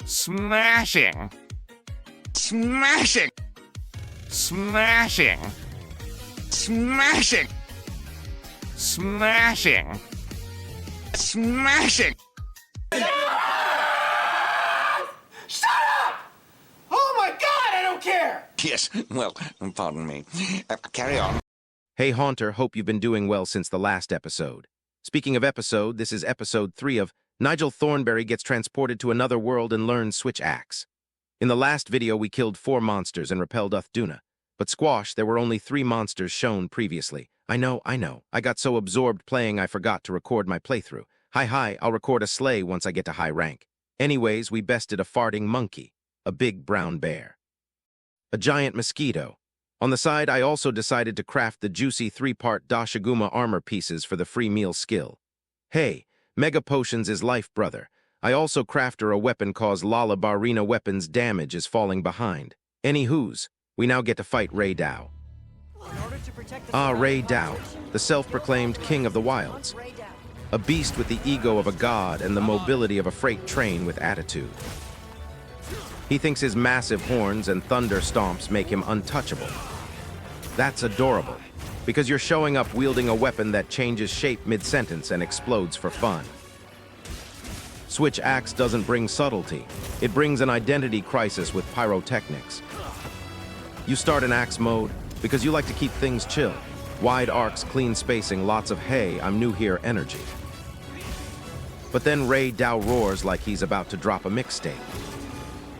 Smashing. Smashing. Smashing. Smashing. Smashing. Smashing. Shut up! Oh my God, I don't care! Yes, well, pardon me. Carry on. Hey Haunter, hope you've been doing well since the last episode. Speaking of episode, this is episode 3 of Nigel Thornberry gets transported to another world and learns switch axe. In the last video, we killed 4 monsters and repelled Duna. But Squash, there were only 3 monsters shown previously. I know. I got so absorbed playing I forgot to record my playthrough. Hi, I'll record a slay once I get to high rank. Anyways, we bested a farting monkey, a big brown bear, a giant mosquito. On the side, I also decided to craft the juicy 3-part Dashiguma armor pieces for the free meal skill. Hey, Mega Potions is life, brother. I also crafted a weapon cause Lala Barina weapons damage is falling behind. Anywho's, we now get to fight Ray Dao. Ray Dao, the self-proclaimed king of the wilds. A beast with the ego of a god and the mobility of a freight train with attitude. He thinks his massive horns and thunder stomps make him untouchable. That's adorable, because you're showing up wielding a weapon that changes shape mid-sentence and explodes for fun. Switch axe doesn't bring subtlety. It brings an identity crisis with pyrotechnics. You start in axe mode because you like to keep things chill. Wide arcs, clean spacing, lots of hey, I'm new here energy. But then Ray Dao roars like he's about to drop a mixtape.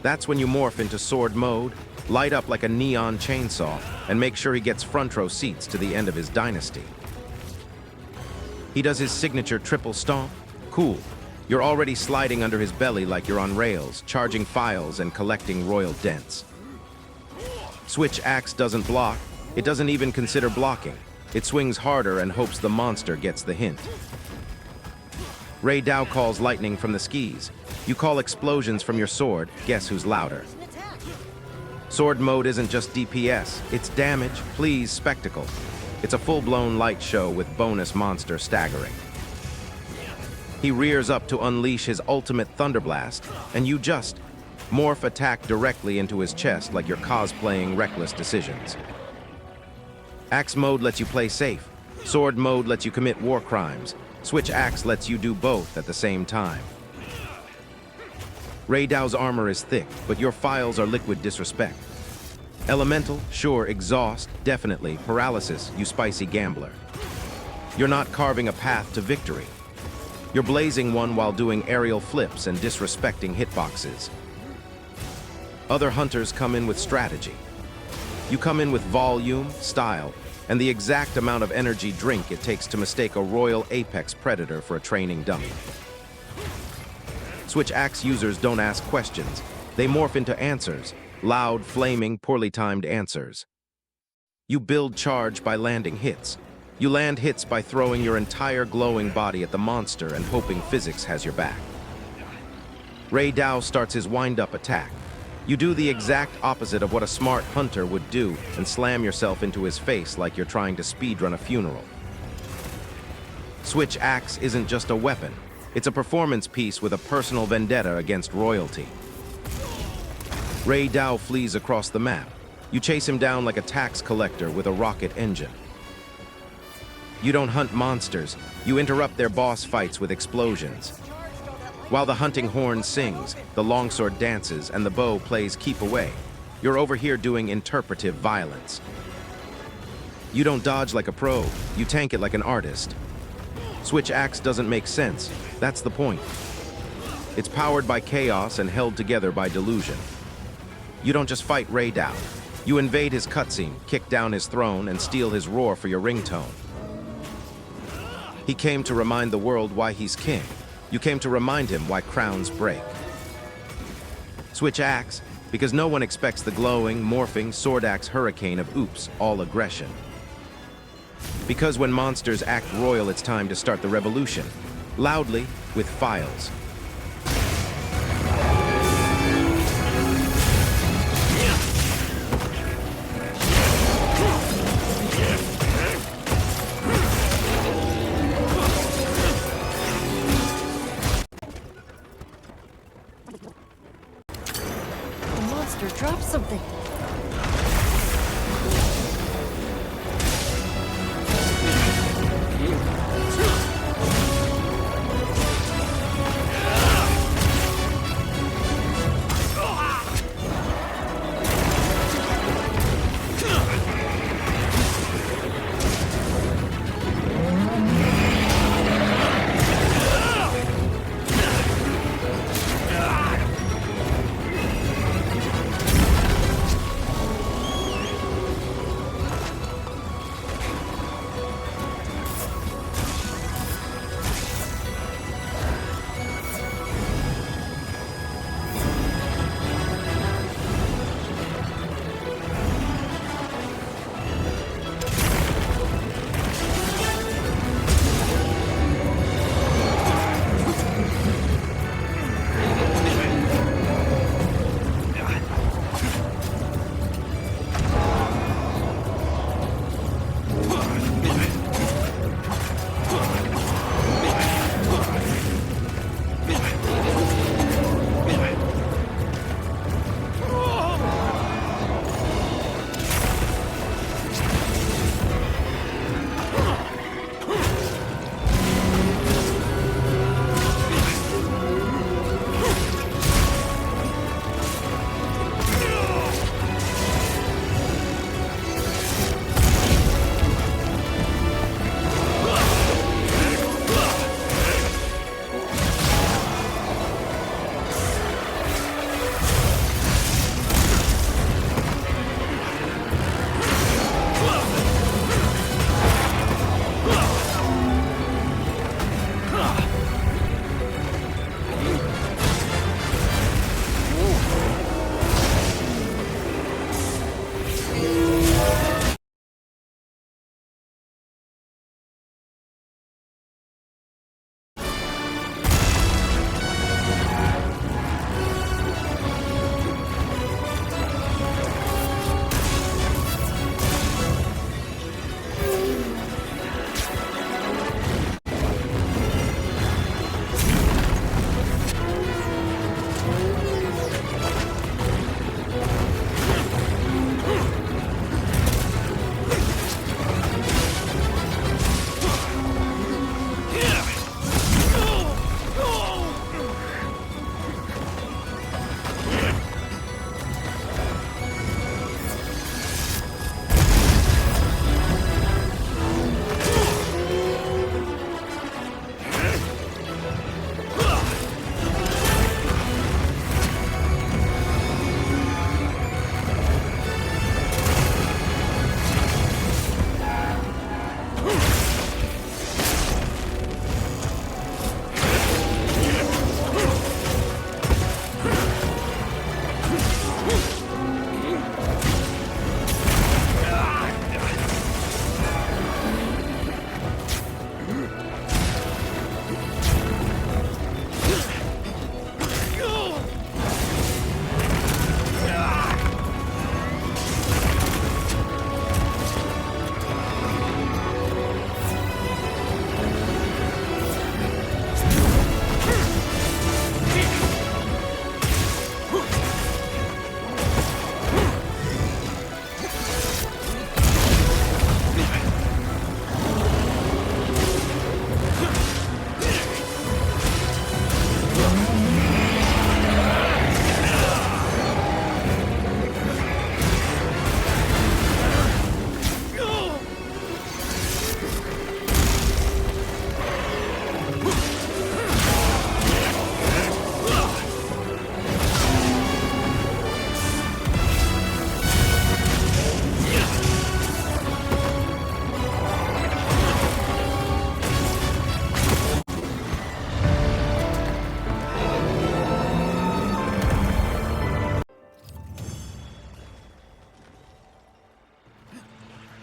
That's when you morph into sword mode, light up like a neon chainsaw, and make sure he gets front row seats to the end of his dynasty. He does his signature triple stomp. Cool. You're already sliding under his belly like you're on rails, charging files and collecting royal dents. Switch axe doesn't block. It doesn't even consider blocking. It swings harder and hopes the monster gets the hint. Ray Dao calls lightning from the skis. You call explosions from your sword. Guess who's louder? Sword mode isn't just DPS, it's damage, please, spectacle. It's a full-blown light show with bonus monster staggering. He rears up to unleash his ultimate thunderblast, and you just morph attack directly into his chest like you're cosplaying reckless decisions. Axe mode lets you play safe. Sword mode lets you commit war crimes. Switch axe lets you do both at the same time. Ray Dao's armor is thick, but your files are liquid disrespect. Elemental, sure. Exhaust, definitely. Paralysis, you spicy gambler. You're not carving a path to victory. You're blazing one while doing aerial flips and disrespecting hitboxes. Other hunters come in with strategy. You come in with volume, style, and the exact amount of energy drink it takes to mistake a royal apex predator for a training dummy. Switch axe users don't ask questions. They morph into answers. Loud, flaming, poorly timed answers. You build charge by landing hits. You land hits by throwing your entire glowing body at the monster and hoping physics has your back. Ray Dao starts his wind-up attack. You do the exact opposite of what a smart hunter would do and slam yourself into his face like you're trying to speedrun a funeral. Switch axe isn't just a weapon. It's a performance piece with a personal vendetta against royalty. Ray Dao flees across the map. You chase him down like a tax collector with a rocket engine. You don't hunt monsters. You interrupt their boss fights with explosions. While the hunting horn sings, the longsword dances, and the bow plays keep away, you're over here doing interpretive violence. You don't dodge like a pro. You tank it like an artist. Switch axe doesn't make sense. That's the point. It's powered by chaos and held together by delusion. You don't just fight Ray Dao. You invade his cutscene, kick down his throne, and steal his roar for your ringtone. He came to remind the world why he's king. You came to remind him why crowns break. Switch axe, because no one expects the glowing, morphing, sword axe hurricane of oops, all aggression. Because when monsters act royal, it's time to start the revolution. Loudly, with files. monster dropped something.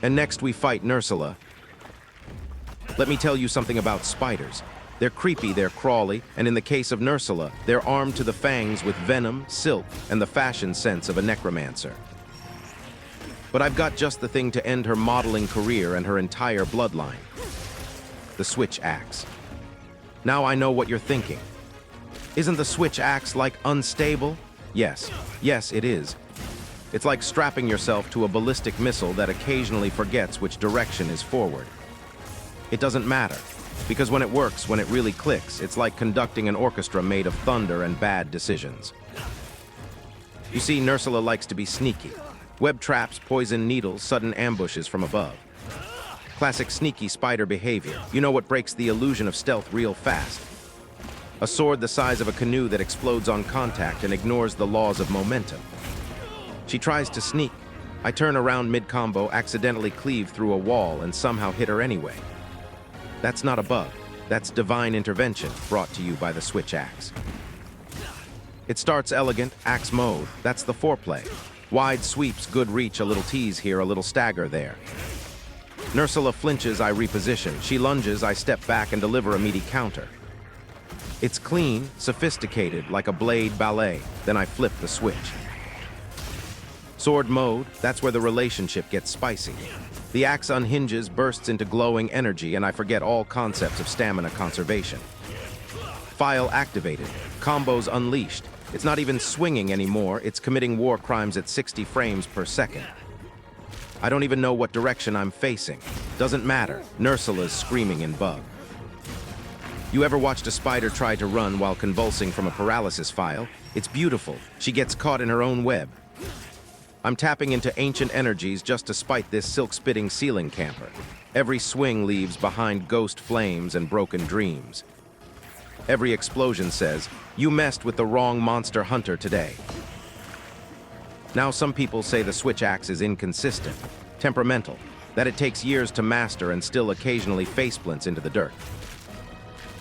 And next we fight Nerscylla. Let me tell you something about spiders. They're creepy, they're crawly, and in the case of Nerscylla, they're armed to the fangs with venom, silk, and the fashion sense of a necromancer. But I've got just the thing to end her modeling career and her entire bloodline. The switch axe. Now I know what you're thinking. Isn't the switch axe, like, unstable? Yes, yes, it is. It's like strapping yourself to a ballistic missile that occasionally forgets which direction is forward. It doesn't matter, because when it works, when it really clicks, it's like conducting an orchestra made of thunder and bad decisions. You see, Nerscylla likes to be sneaky. Web traps, poison needles, sudden ambushes from above. Classic sneaky spider behavior. You know what breaks the illusion of stealth real fast? A sword the size of a canoe that explodes on contact and ignores the laws of momentum. She tries to sneak. I turn around mid-combo, accidentally cleave through a wall, and somehow hit her anyway. That's not a bug. That's divine intervention, brought to you by the switch axe. It starts elegant, axe mode. That's the foreplay. Wide sweeps, good reach, a little tease here, a little stagger there. Nerscylla flinches, I reposition. She lunges, I step back and deliver a meaty counter. It's clean, sophisticated, like a blade ballet. Then I flip the switch. Sword mode, that's where the relationship gets spicy. The axe unhinges, bursts into glowing energy, and I forget all concepts of stamina conservation. File activated, combos unleashed. It's not even swinging anymore, it's committing war crimes at 60 frames per second. I don't even know what direction I'm facing. Doesn't matter, Nerscylla's screaming in bug. You ever watched a spider try to run while convulsing from a paralysis file? It's beautiful. She gets caught in her own web. I'm tapping into ancient energies just to spite this silk-spitting ceiling camper. Every swing leaves behind ghost flames and broken dreams. Every explosion says, "You messed with the wrong monster hunter today." Now some people say the switch axe is inconsistent, temperamental, that it takes years to master and still occasionally face splints into the dirt.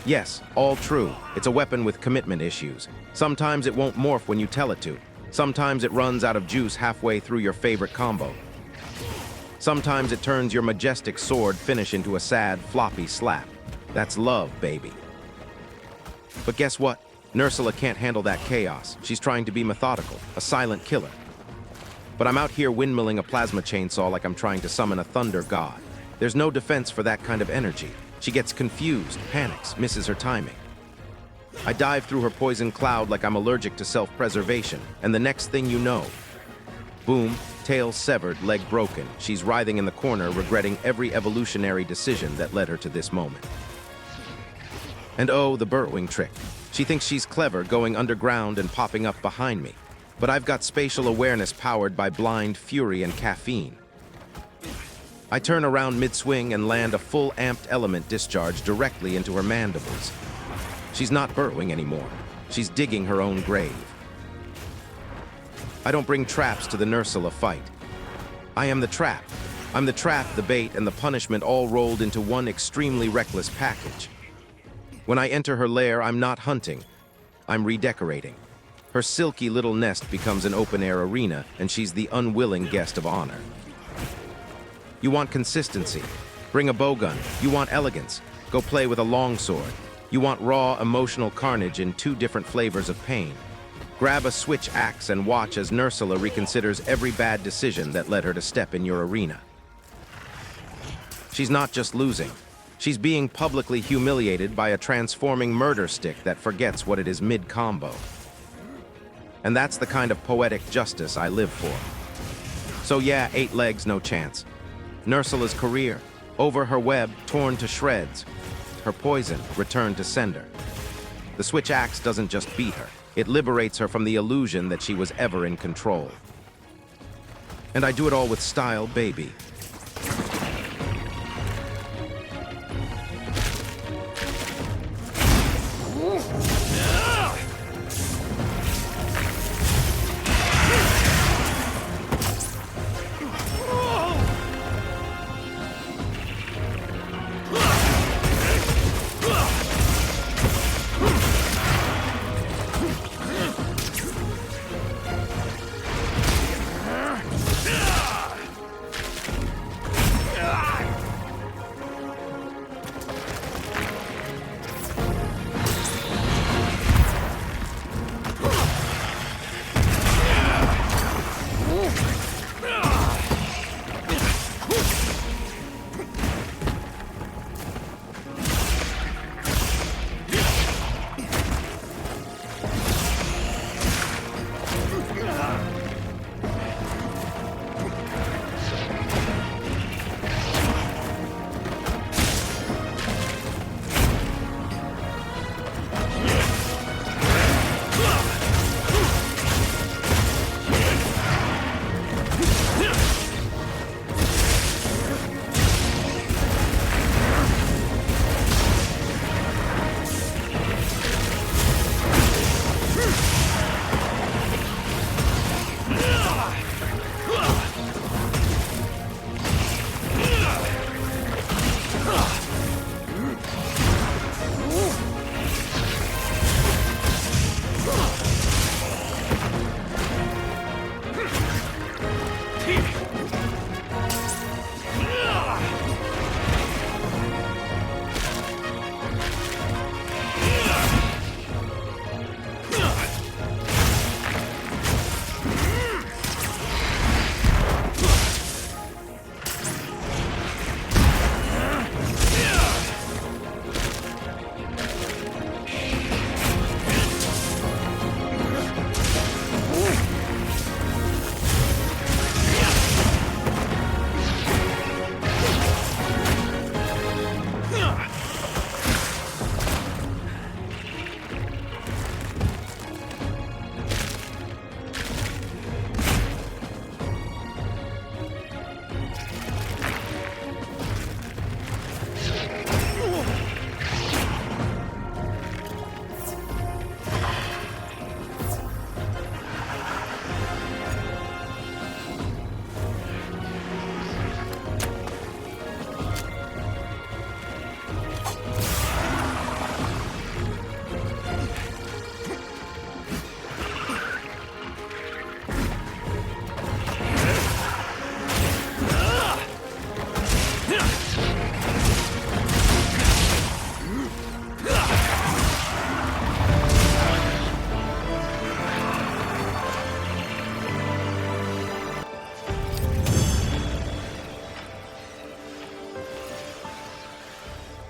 Yes, all true. It's a weapon with commitment issues. Sometimes it won't morph when you tell it to. Sometimes it runs out of juice halfway through your favorite combo. Sometimes it turns your majestic sword finish into a sad, floppy slap. That's love, baby. But guess what? Nerscylla can't handle that chaos. She's trying to be methodical, a silent killer. But I'm out here windmilling a plasma chainsaw like I'm trying to summon a thunder god. There's no defense for that kind of energy. She gets confused, panics, misses her timing. I dive through her poison cloud like I'm allergic to self-preservation, and the next thing you know, boom, tail severed, leg broken. She's writhing in the corner, regretting every evolutionary decision that led her to this moment. And oh, the burrowing trick. She thinks she's clever, going underground and popping up behind me. But I've got spatial awareness powered by blind fury and caffeine. I turn around mid-swing and land a full amped element discharge directly into her mandibles. She's not burrowing anymore. She's digging her own grave. I don't bring traps to the Nerscylla fight. I am the trap. I'm the trap, the bait, and the punishment all rolled into one extremely reckless package. When I enter her lair, I'm not hunting. I'm redecorating. Her silky little nest becomes an open-air arena, and she's the unwilling guest of honor. You want consistency? Bring a bowgun. You want elegance? Go play with a longsword. You want raw, emotional carnage in 2 different flavors of pain? Grab a switch axe and watch as Nerscylla reconsiders every bad decision that led her to step in your arena. She's not just losing. She's being publicly humiliated by a transforming murder stick that forgets what it is mid-combo. And that's the kind of poetic justice I live for. So yeah, 8 legs, no chance. Nerscylla's career, over her web, torn to shreds. Her poison, returned to sender. The switch axe doesn't just beat her. It liberates her from the illusion that she was ever in control. And I do it all with style, baby.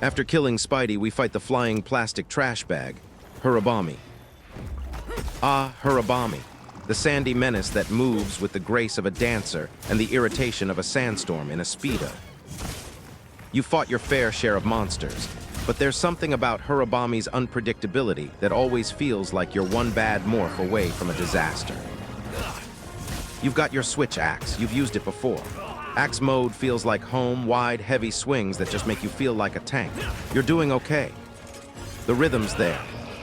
After killing Spidey, we fight the flying plastic trash bag, Hirabami. Ah, Hirabami, the sandy menace that moves with the grace of a dancer and the irritation of a sandstorm in a Speedo. You fought your fair share of monsters, but there's something about Hirabami's unpredictability that always feels like you're one bad morph away from a disaster. You've got your switch axe, you've used it before. Axe mode feels like home, wide, heavy swings that just make you feel like a tank. You're doing okay. The rhythm's there,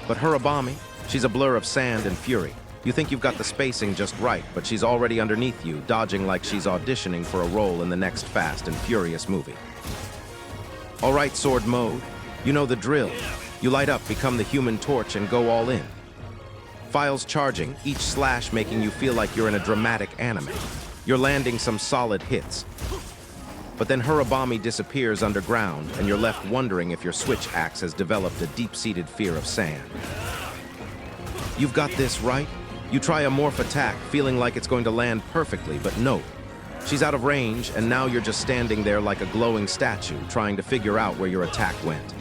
but Hirabami, she's a blur of sand and fury. You think you've got the spacing just right, but she's already underneath you, dodging like she's auditioning for a role in the next Fast and Furious movie. All right, sword mode. You know the drill. You light up, become the Human Torch, and go all in. Files charging, each slash making you feel like you're in a dramatic anime. You're landing some solid hits. But then Hirabami disappears underground, and you're left wondering if your switch axe has developed a deep-seated fear of sand. You've got this, right? You try a morph attack, feeling like it's going to land perfectly, but nope. She's out of range, and now you're just standing there like a glowing statue, trying to figure out where your attack went.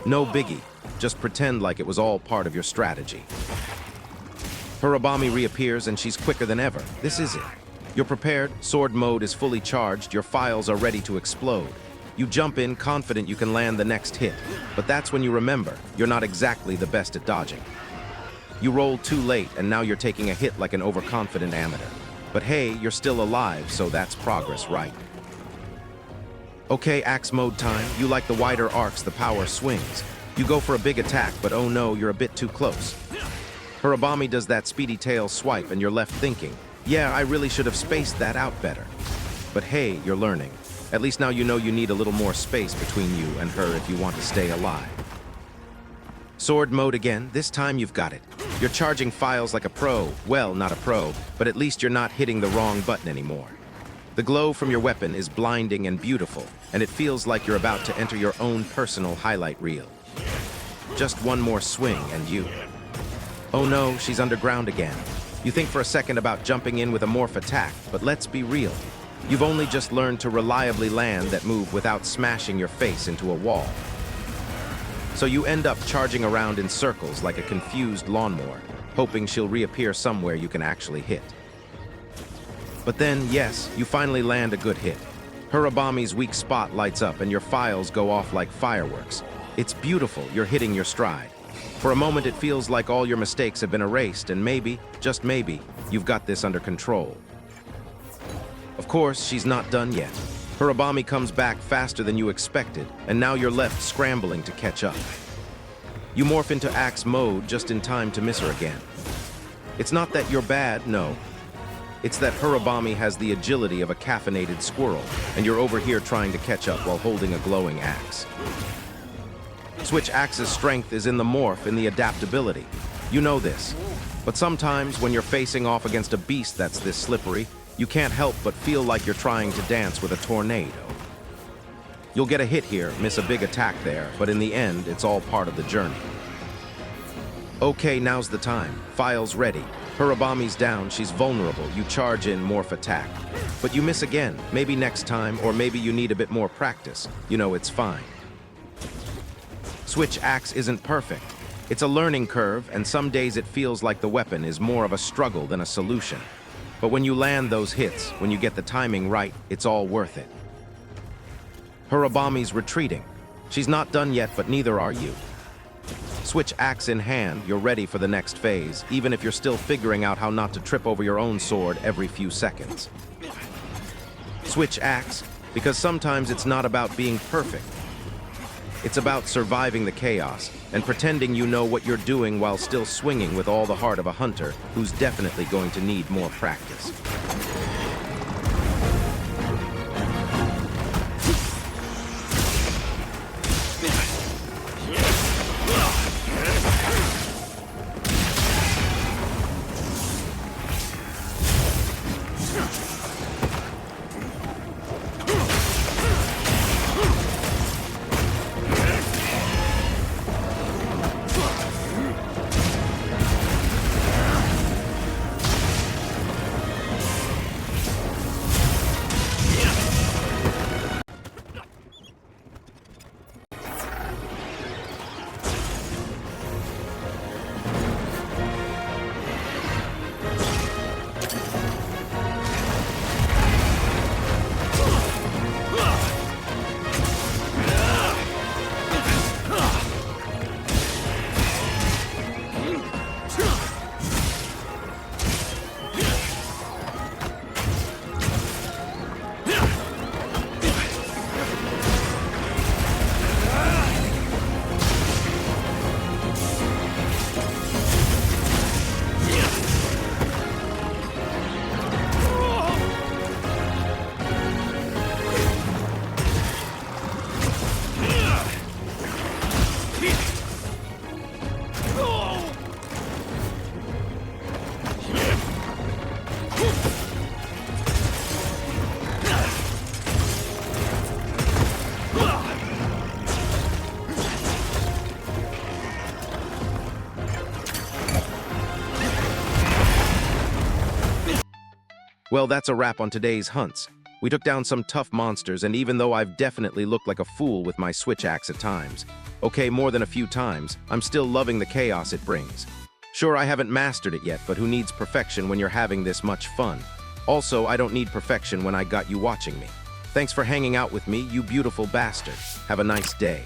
No biggie, just pretend like it was all part of your strategy. Hirabami reappears, and she's quicker than ever. This is it. You're prepared, sword mode is fully charged, your files are ready to explode. You jump in, confident you can land the next hit, but that's when you remember, you're not exactly the best at dodging. You rolled too late, and now you're taking a hit like an overconfident amateur. But hey, you're still alive, so that's progress, right? Okay, axe mode time. You like the wider arcs, the power swings. You go for a big attack, but oh no, you're a bit too close. Hirabami does that speedy tail swipe, and you're left thinking, yeah, I really should have spaced that out better. But hey, you're learning. At least now you know you need a little more space between you and her if you want to stay alive. Sword mode again, this time you've got it. You're charging files like a pro. Well, not a pro, but at least you're not hitting the wrong button anymore. The glow from your weapon is blinding and beautiful, and it feels like you're about to enter your own personal highlight reel. Just one more swing and you... Oh no, she's underground again. You think for a second about jumping in with a morph attack, but let's be real. You've only just learned to reliably land that move without smashing your face into a wall. So you end up charging around in circles like a confused lawnmower, hoping she'll reappear somewhere you can actually hit. But then, yes, you finally land a good hit. Hirabami's weak spot lights up and your files go off like fireworks. It's beautiful, you're hitting your stride. For a moment it feels like all your mistakes have been erased and maybe, just maybe, you've got this under control. Of course, she's not done yet. Hirabami comes back faster than you expected, and now you're left scrambling to catch up. You morph into axe mode just in time to miss her again. It's not that you're bad, no. It's that Hirabami has the agility of a caffeinated squirrel, and you're over here trying to catch up while holding a glowing axe. Switch axe's strength is in the morph, in the adaptability. You know this. But sometimes when you're facing off against a beast that's this slippery, you can't help but feel like you're trying to dance with a tornado. You'll get a hit here, miss a big attack there, but in the end, it's all part of the journey. Okay, now's the time. Files ready. Hirabami's down, she's vulnerable. You charge in, morph attack. But you miss again. Maybe next time, or maybe you need a bit more practice. You know, it's fine. Switch axe isn't perfect. It's a learning curve, and some days it feels like the weapon is more of a struggle than a solution. But when you land those hits, when you get the timing right, it's all worth it. Hirabami's retreating. She's not done yet, but neither are you. Switch axe in hand, you're ready for the next phase, even if you're still figuring out how not to trip over your own sword every few seconds. Switch axe, because sometimes it's not about being perfect. It's about surviving the chaos and pretending you know what you're doing while still swinging with all the heart of a hunter who's definitely going to need more practice. Well, that's a wrap on today's hunts. We took down some tough monsters, and even though I've definitely looked like a fool with my switch axe at times, okay, more than a few times, I'm still loving the chaos it brings. Sure, I haven't mastered it yet, but who needs perfection when you're having this much fun? Also, I don't need perfection when I got you watching me. Thanks for hanging out with me, you beautiful bastard. Have a nice day.